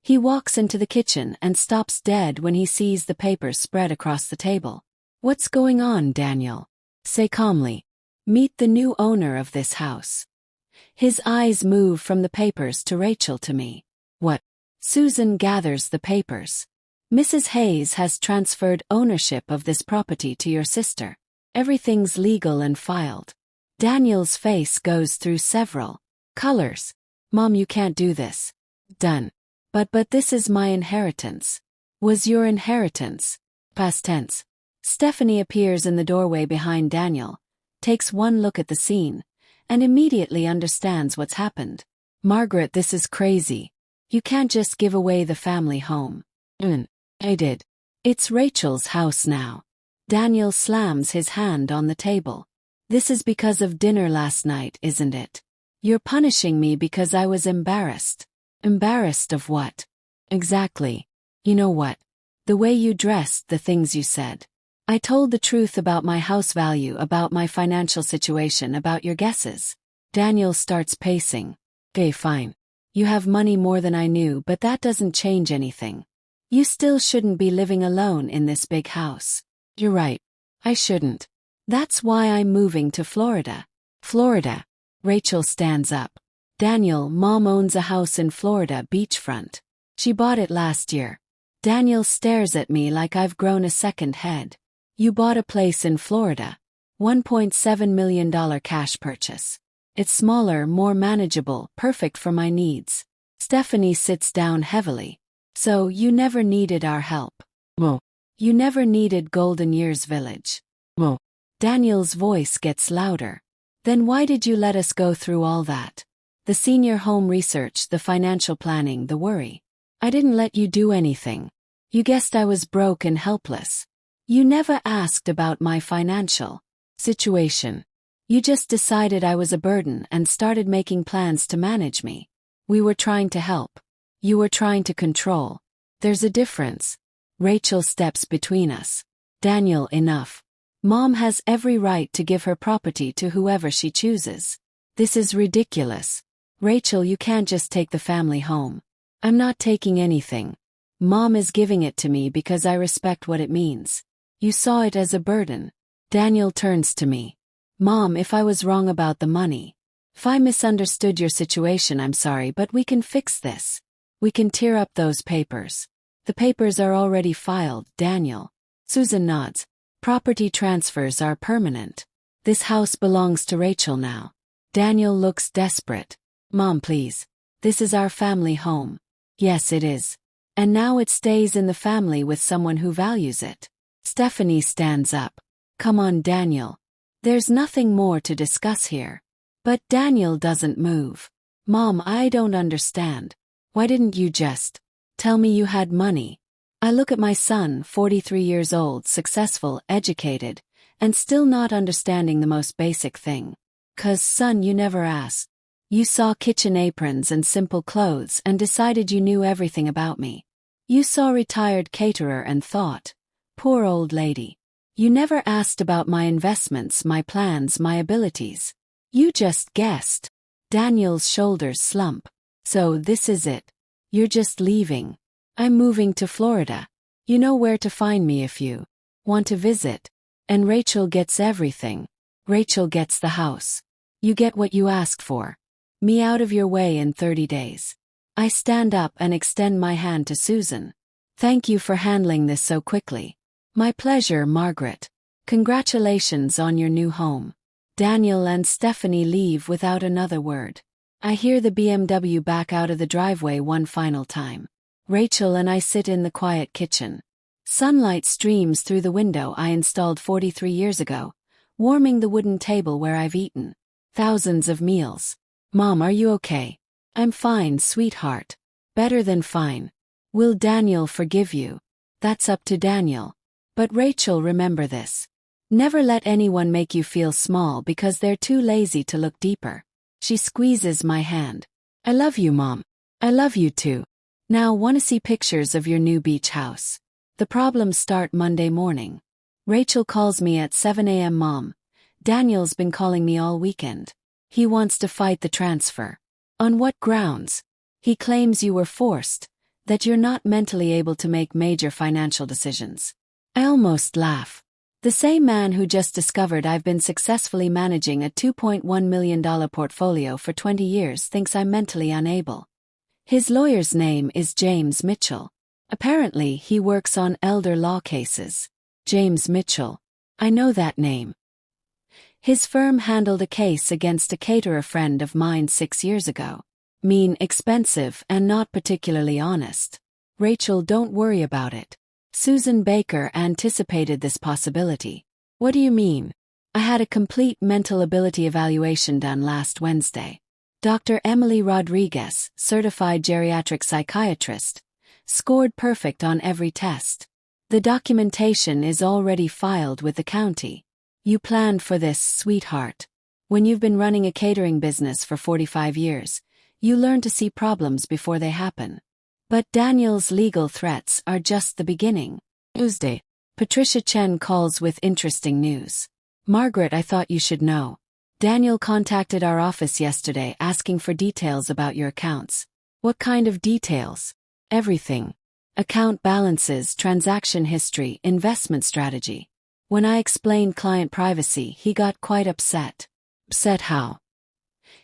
He walks into the kitchen and stops dead when he sees the papers spread across the table. What's going on, Daniel? Say calmly. Meet the new owner of this house. His eyes move from the papers to Rachel to me. What? Susan gathers the papers. Mrs. Hayes has transferred ownership of this property to your sister. Everything's legal and filed. Daniel's face goes through several colors. Mom, you can't do this. Done. But this is my inheritance. Was your inheritance. Past tense. Stephanie appears in the doorway behind Daniel, takes one look at the scene, and immediately understands what's happened. Margaret, this is crazy. You can't just give away the family home. I did. It's Rachel's house now. Daniel slams his hand on the table. This is because of dinner last night, isn't it? You're punishing me because I was embarrassed. Embarrassed of what? Exactly. You know what? The way you dressed, the things you said. I told the truth about my house value, about my financial situation, about your guesses. Daniel starts pacing. Okay, fine. You have money more than I knew, but that doesn't change anything. You still shouldn't be living alone in this big house. You're right. I shouldn't. That's why I'm moving to Florida. Florida. Rachel stands up. Daniel, Mom owns a house in Florida beachfront. She bought it last year. Daniel stares at me like I've grown a second head. You bought a place in Florida. $1.7 million cash purchase. It's smaller, more manageable, perfect for my needs. Stephanie sits down heavily. So, you never needed our help. Well, you never needed Golden Years Village. Well, Daniel's voice gets louder. Then why did you let us go through all that? The senior home research, the financial planning, the worry. I didn't let you do anything. You guessed I was broke and helpless. You never asked about my financial situation. You just decided I was a burden and started making plans to manage me. We were trying to help. You were trying to control. There's a difference. Rachel steps between us. Daniel, enough. Mom has every right to give her property to whoever she chooses. This is ridiculous. Rachel, you can't just take the family home. I'm not taking anything. Mom is giving it to me because I respect what it means. You saw it as a burden. Daniel turns to me. Mom, if I was wrong about the money, if I misunderstood your situation, I'm sorry, but we can fix this. We can tear up those papers. The papers are already filed, Daniel. Susan nods. Property transfers are permanent. This house belongs to Rachel now. Daniel looks desperate. Mom, please. This is our family home. Yes, it is. And now it stays in the family with someone who values it. Stephanie stands up. Come on, Daniel. There's nothing more to discuss here. But Daniel doesn't move. Mom, I don't understand. Why didn't you just tell me you had money? I look at my son, 43 years old, successful, educated, and still not understanding the most basic thing. 'Cause son, you never asked. You saw kitchen aprons and simple clothes and decided you knew everything about me. You saw retired caterer and thought, poor old lady. You never asked about my investments, my plans, my abilities. You just guessed. Daniel's shoulders slump. So this is it. You're just leaving. I'm moving to Florida. You know where to find me if you want to visit. And Rachel gets everything. Rachel gets the house. You get what you asked for. Me out of your way in 30 days. I stand up and extend my hand to Susan. Thank you for handling this so quickly. My pleasure, Margaret. Congratulations on your new home. Daniel and Stephanie leave without another word. I hear the BMW back out of the driveway one final time. Rachel and I sit in the quiet kitchen. Sunlight streams through the window I installed 43 years ago, warming the wooden table where I've eaten thousands of meals. Mom, are you okay? I'm fine, sweetheart. Better than fine. Will Daniel forgive you? That's up to Daniel. But Rachel, remember this. Never let anyone make you feel small because they're too lazy to look deeper. She squeezes my hand. I love you, Mom. I love you too. Now, want to see pictures of your new beach house? The problems start Monday morning. Rachel calls me at 7 a.m. Mom, Daniel's been calling me all weekend. He wants to fight the transfer. On what grounds? He claims you were forced, that you're not mentally able to make major financial decisions. I almost laugh. The same man who just discovered I've been successfully managing a $2.1 million portfolio for 20 years thinks I'm mentally unable. His lawyer's name is James Mitchell. Apparently, he works on elder law cases. James Mitchell. I know that name. His firm handled a case against a caterer friend of mine 6 years ago. Mean, expensive, and not particularly honest. Rachel, don't worry about it. Susan Baker anticipated this possibility. What do you mean? I had a complete mental ability evaluation done last Wednesday. Dr. Emily Rodriguez, certified geriatric psychiatrist, scored perfect on every test. The documentation is already filed with the county. You planned for this, sweetheart. When you've been running a catering business for 45 years, you learn to see problems before they happen. But Daniel's legal threats are just the beginning. Tuesday. Patricia Chen calls with interesting news. Margaret, I thought you should know. Daniel contacted our office yesterday asking for details about your accounts. What kind of details? Everything. Account balances, transaction history, investment strategy. When I explained client privacy, he got quite upset. Upset how?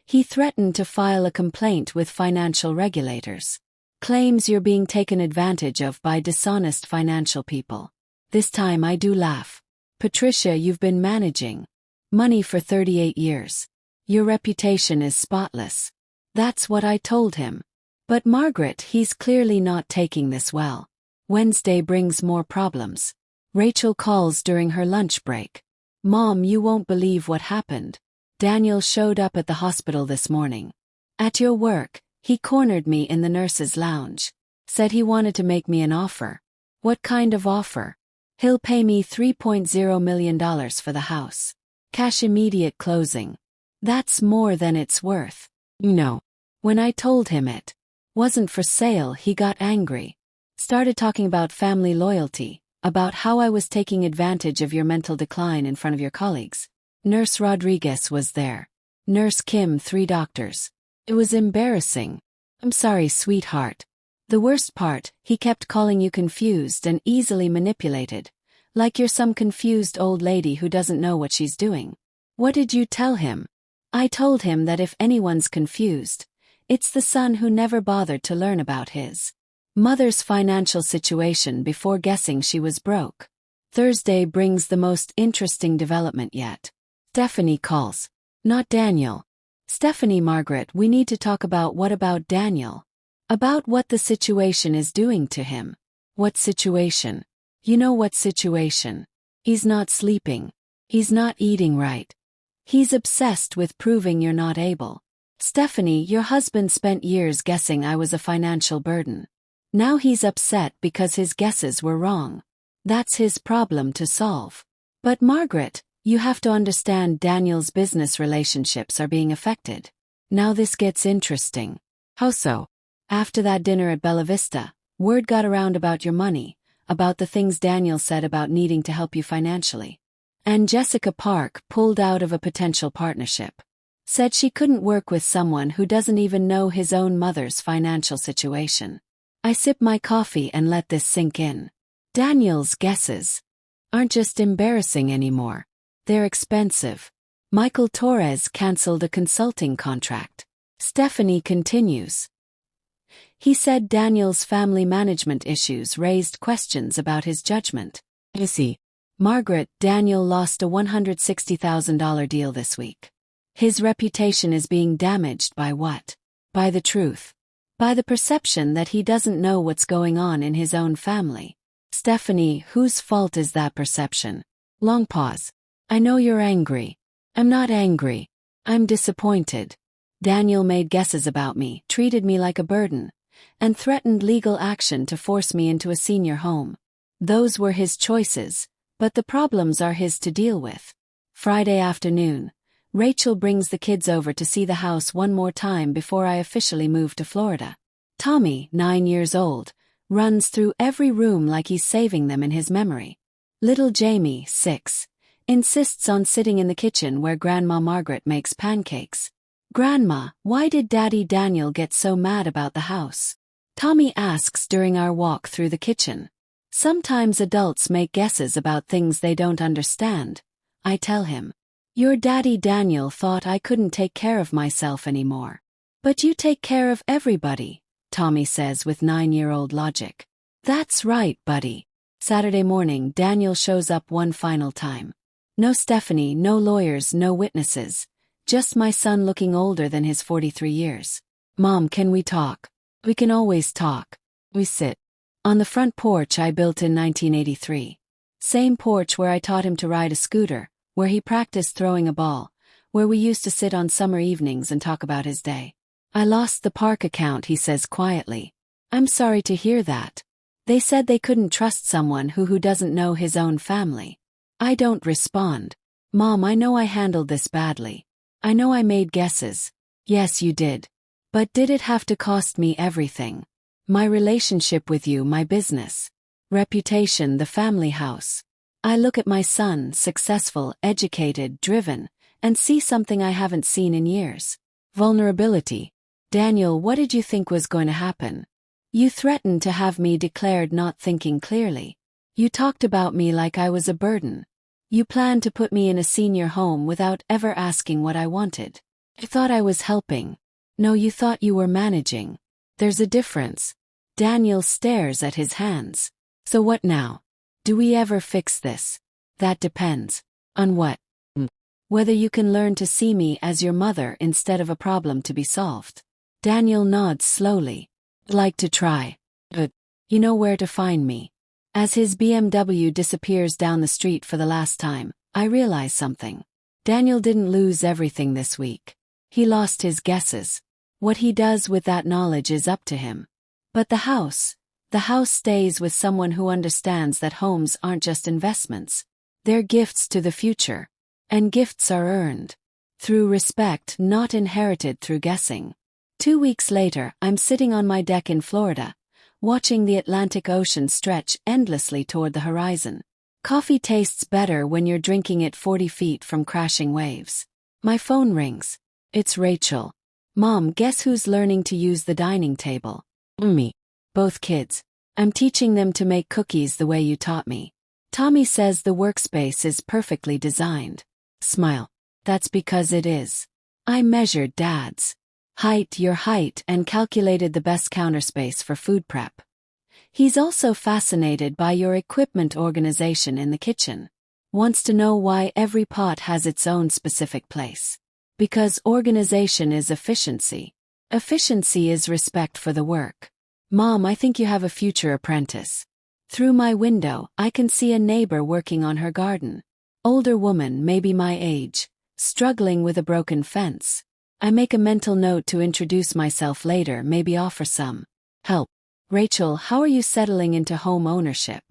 He threatened to file a complaint with financial regulators. Claims you're being taken advantage of by dishonest financial people. This time I do laugh. Patricia, you've been managing money for 38 years. Your reputation is spotless. That's what I told him. But Margaret, he's clearly not taking this well. Wednesday brings more problems. Rachel calls during her lunch break. Mom, you won't believe what happened. Daniel showed up at the hospital this morning. At your work, he cornered me in the nurse's lounge. Said he wanted to make me an offer. What kind of offer? He'll pay me $3.0 million for the house. Cash immediate closing. That's more than it's worth. No. When I told him it wasn't for sale, he got angry. Started talking about family loyalty, about how I was taking advantage of your mental decline in front of your colleagues. Nurse Rodriguez was there. Nurse Kim, 3 doctors. It was embarrassing. I'm sorry, sweetheart. The worst part, he kept calling you confused and easily manipulated. Like you're some confused old lady who doesn't know what she's doing. What did you tell him? I told him that if anyone's confused, it's the son who never bothered to learn about his mother's financial situation before guessing she was broke. Thursday brings the most interesting development yet. Stephanie calls. Not Daniel. Stephanie, Margaret, we need to talk about what about Daniel? About what the situation is doing to him. What situation? You know what situation. He's not sleeping. He's not eating right. He's obsessed with proving you're not able. Stephanie, your husband spent years guessing I was a financial burden. Now he's upset because his guesses were wrong. That's his problem to solve. But Margaret, you have to understand Daniel's business relationships are being affected. Now this gets interesting. How so? After that dinner at Bella Vista, word got around about your money, about the things Daniel said about needing to help you financially. And Jessica Park pulled out of a potential partnership. Said she couldn't work with someone who doesn't even know his own mother's financial situation. I sip my coffee and let this sink in. Daniel's guesses aren't just embarrassing anymore. They're expensive. Michael Torres canceled a consulting contract. Stephanie continues. He said Daniel's family management issues raised questions about his judgment. You see, Margaret, Daniel lost a $160,000 deal this week. His reputation is being damaged by what? By the truth. By the perception that he doesn't know what's going on in his own family. Stephanie, whose fault is that perception? Long pause. I know you're angry. I'm not angry. I'm disappointed. Daniel made guesses about me, treated me like a burden, and threatened legal action to force me into a senior home. Those were his choices, but the problems are his to deal with. Friday afternoon, Rachel brings the kids over to see the house one more time before I officially move to Florida. Tommy, 9 years old, runs through every room like he's saving them in his memory. Little Jamie, 6, insists on sitting in the kitchen where Grandma Margaret makes pancakes. Grandma, why did Daddy Daniel get so mad about the house? Tommy asks during our walk through the kitchen. Sometimes adults make guesses about things they don't understand. I tell him. Your daddy Daniel thought I couldn't take care of myself anymore. But you take care of everybody, Tommy says with 9-year-old logic. That's right, buddy. Saturday morning, Daniel shows up one final time. No Stephanie, no lawyers, no witnesses. Just my son looking older than his 43 years. Mom, can we talk? We can always talk. We sit. On the front porch I built in 1983. Same porch where I taught him to ride a scooter, where he practiced throwing a ball, where we used to sit on summer evenings and talk about his day. I lost the park account, he says quietly. I'm sorry to hear that. They said they couldn't trust someone who doesn't know his own family. I don't respond. Mom, I know I handled this badly. I know I made guesses. Yes, you did. But did it have to cost me everything? My relationship with you, my business, reputation, the family house. I look at my son, successful, educated, driven, and see something I haven't seen in years. Vulnerability. Daniel, what did you think was going to happen? You threatened to have me declared not thinking clearly. You talked about me like I was a burden. You planned to put me in a senior home without ever asking what I wanted. I thought I was helping. No, you thought you were managing. There's a difference. Daniel stares at his hands. So what now? Do we ever fix this? That depends. On what? Whether you can learn to see me as your mother instead of a problem to be solved. Daniel nods slowly. I'd like to try. But you know where to find me. As his BMW disappears down the street for the last time, I realize something. Daniel didn't lose everything this week. He lost his guesses. What he does with that knowledge is up to him. But the house stays with someone who understands that homes aren't just investments. They're gifts to the future. And gifts are earned. Through respect, not inherited through guessing. 2 weeks later, I'm sitting on my deck in Florida, watching the Atlantic Ocean stretch endlessly toward the horizon. Coffee tastes better when you're drinking it 40 feet from crashing waves. My phone rings. It's Rachel. Mom, guess who's learning to use the dining table? Me. Both kids. I'm teaching them to make cookies the way you taught me. Tommy says the workspace is perfectly designed. Smile. That's because it is. I measured Dad's height, your height, and calculated the best counter space for food prep. He's also fascinated by your equipment organization in the kitchen. Wants to know why every pot has its own specific place. Because organization is efficiency. Efficiency is respect for the work. Mom, I think you have a future apprentice. Through my window, I can see a neighbor working on her garden. Older woman, maybe my age, struggling with a broken fence. I make a mental note to introduce myself later, maybe offer some help. Rachel, how are you settling into home ownership?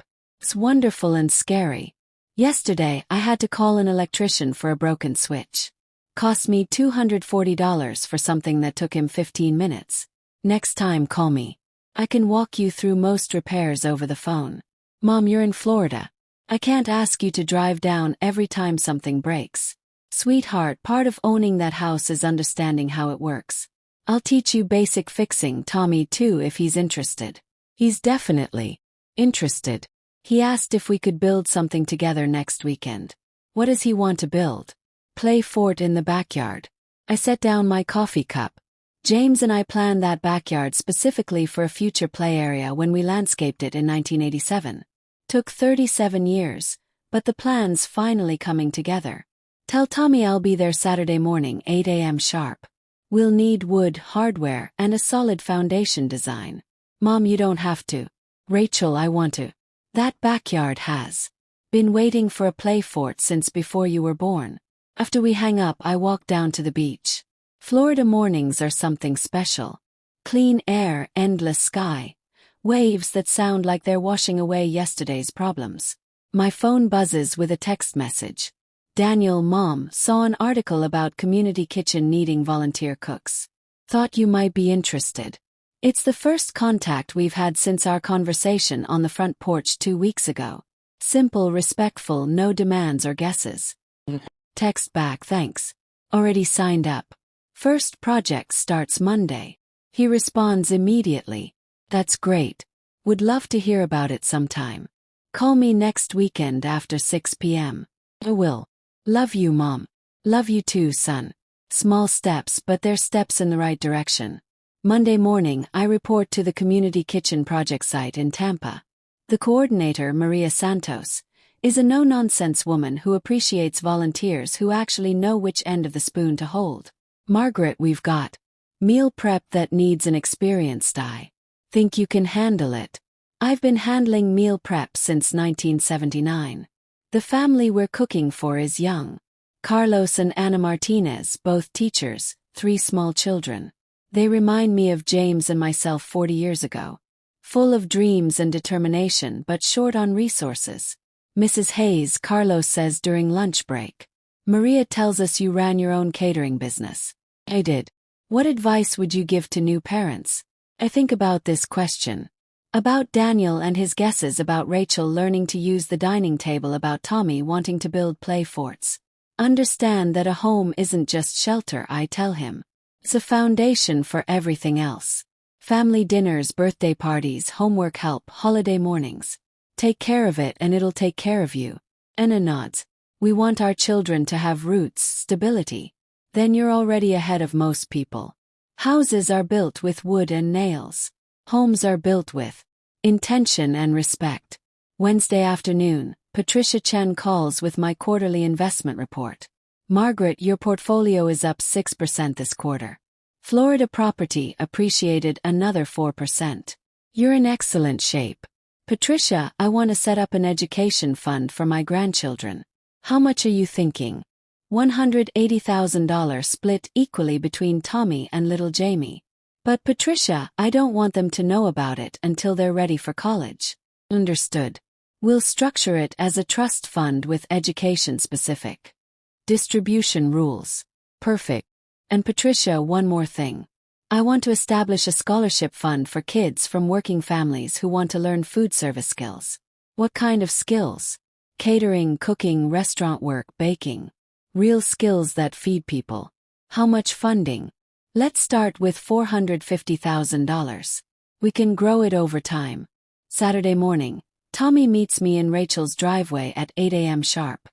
It's wonderful and scary. Yesterday, I had to call an electrician for a broken switch. Cost me $240 for something that took him 15 minutes. Next time, call me. I can walk you through most repairs over the phone. Mom, you're in Florida. I can't ask you to drive down every time something breaks. Sweetheart, part of owning that house is understanding how it works. I'll teach you basic fixing, Tommy too, if he's interested. He's definitely interested. He asked if we could build something together next weekend. What does he want to build? Play fort in the backyard. I set down my coffee cup. James and I planned that backyard specifically for a future play area when we landscaped it in 1987. Took 37 years, but the plan's finally coming together. Tell Tommy I'll be there Saturday morning, 8 a.m. sharp. We'll need wood, hardware, and a solid foundation design. Mom, you don't have to. Rachel, I want to. That backyard has been waiting for a play fort since before you were born. After we hang up, I walk down to the beach. Florida mornings are something special. Clean air, endless sky. Waves that sound like they're washing away yesterday's problems. My phone buzzes with a text message. Daniel, Mom, saw an article about community kitchen needing volunteer cooks. Thought you might be interested. It's the first contact we've had since our conversation on the front porch 2 weeks ago. Simple, respectful, no demands or guesses. Text back, thanks. Already signed up. First project starts Monday. He responds immediately. That's great. Would love to hear about it sometime. Call me next weekend after 6 p.m. I will. Love you, Mom. Love you too, son. Small steps, but they're steps in the right direction. Monday morning, I report to the Community Kitchen Project site in Tampa. The coordinator, Maria Santos, is a no-nonsense woman who appreciates volunteers who actually know which end of the spoon to hold. Margaret, we've got meal prep that needs an experienced eye. Think you can handle it? I've been handling meal prep since 1979. The family we're cooking for is young. Carlos and Ana Martinez, both teachers, 3 small children. They remind me of James and myself 40 years ago. Full of dreams and determination but short on resources. Mrs. Hayes, Carlos says during lunch break. Maria tells us you ran your own catering business. I did. What advice would you give to new parents? I think about this question. About Daniel and his guesses about Rachel learning to use the dining table, about Tommy wanting to build play forts. Understand that a home isn't just shelter, I tell him. It's a foundation for everything else. Family dinners, birthday parties, homework help, holiday mornings. Take care of it and it'll take care of you. Anna nods. We want our children to have roots, stability. Then you're already ahead of most people. Houses are built with wood and nails. Homes are built with intention and respect. Wednesday afternoon, Patricia Chen calls with my quarterly investment report. Margaret, your portfolio is up 6% this quarter. Florida property appreciated another 4%. You're in excellent shape. Patricia, I want to set up an education fund for my grandchildren. How much are you thinking? $180,000 split equally between Tommy and little Jamie. But Patricia, I don't want them to know about it until they're ready for college. Understood. We'll structure it as a trust fund with education-specific distribution rules. Perfect. And Patricia, one more thing. I want to establish a scholarship fund for kids from working families who want to learn food service skills. What kind of skills? Catering, cooking, restaurant work, baking. Real skills that feed people. How much funding? Let's start with $450,000. We can grow it over time. Saturday morning, Tommy meets me in Rachel's driveway at 8 a.m. sharp.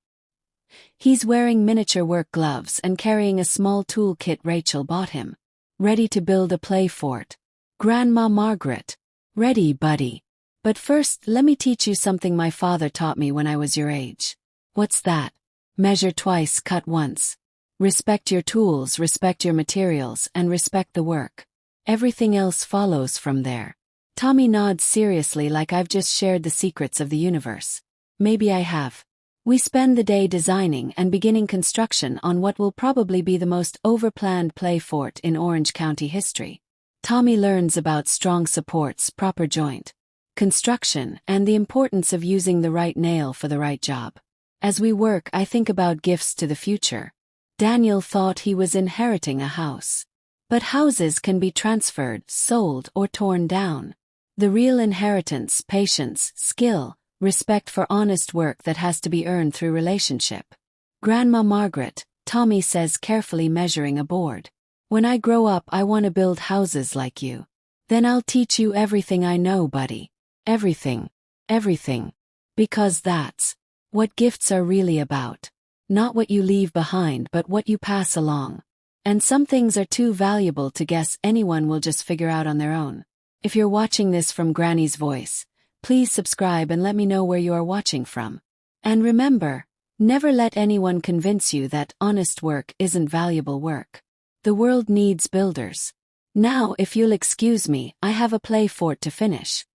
He's wearing miniature work gloves and carrying a small toolkit Rachel bought him. Ready to build a play fort. Grandma Margaret. Ready, buddy. But first, let me teach you something my father taught me when I was your age. What's that? Measure twice, cut once. Respect your tools, respect your materials, and respect the work. Everything else follows from there. Tommy nods seriously like I've just shared the secrets of the universe. Maybe I have. We spend the day designing and beginning construction on what will probably be the most overplanned play fort in Orange County history. Tommy learns about strong supports, proper joint construction, and the importance of using the right nail for the right job. As we work, I think about gifts to the future. Daniel thought he was inheriting a house. But houses can be transferred, sold, or torn down. The real inheritance, patience, skill, respect for honest work that has to be earned through relationship. Grandma Margaret, Tommy says, carefully measuring a board. When I grow up, I want to build houses like you. Then I'll teach you everything I know, buddy. Everything. Everything. Because that's what gifts are really about. Not what you leave behind, but what you pass along. And some things are too valuable to guess anyone will just figure out on their own. If you're watching this from Granny's voice, please subscribe and let me know where you are watching from. And remember, never let anyone convince you that honest work isn't valuable work. The world needs builders. Now, if you'll excuse me, I have a play fort to finish.